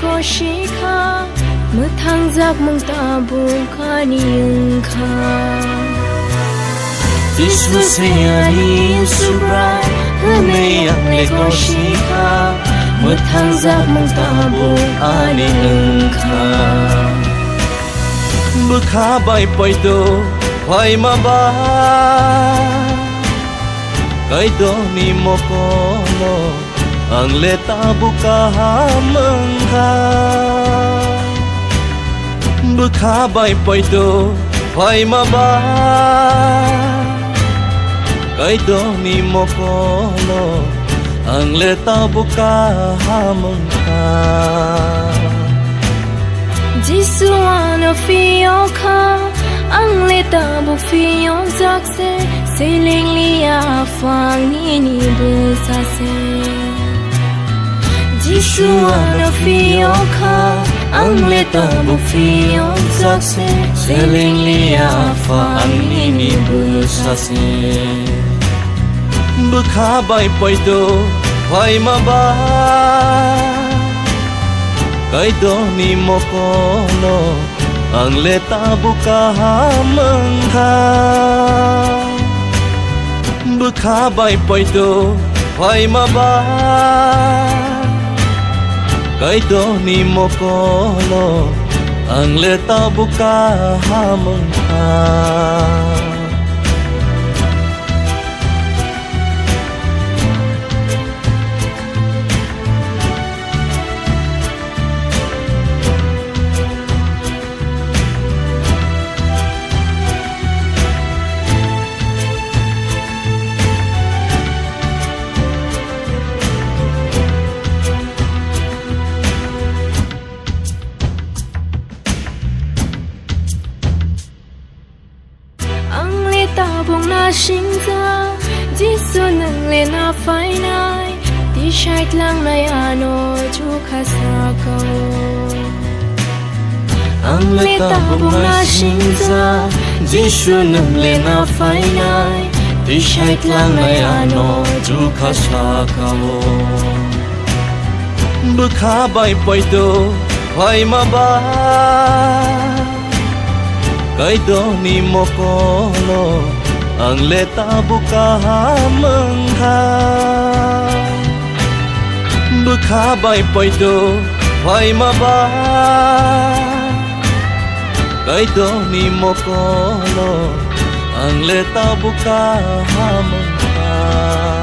go shika muthang jak mung ta bu khani kha Jesus sayani subrai me yang le go shika muthang jak mung ta bu ani kha bukha bai poi to hoy ma ba kai do ni mo ko lo ang le ta buka mong kha bukha bai poi to hoy ma ba kai do ni mo ko lo ang le ta buka mong kha Jisu ano fio kha ang le ta bu fio jak se seling lia fang ni bu sa se Jisu ano fio kha ang le ta bu fio jak se seling lia fang ni bu sa se bukha bai poi to hoy ma ba kai do ni mo ko lo ang le ta buka mong kha bukha bai poi to hoy ma ba kai do ni mo ko lo ang le ta buka mong kha bong na sing za Jisu nang le na fai nai ti shait lang na ano chu kha sa ko ang le ta bong na sing za Jisu nang le na fai nai ti shait lang na ano chu kha sa ko bukha bai poi to hoy ma ba kai do ni mo ko lo ang le ta buka mong kha bukha bai poi to hoy ma ba kai do ni mo ko lo ang le ta buka mong kha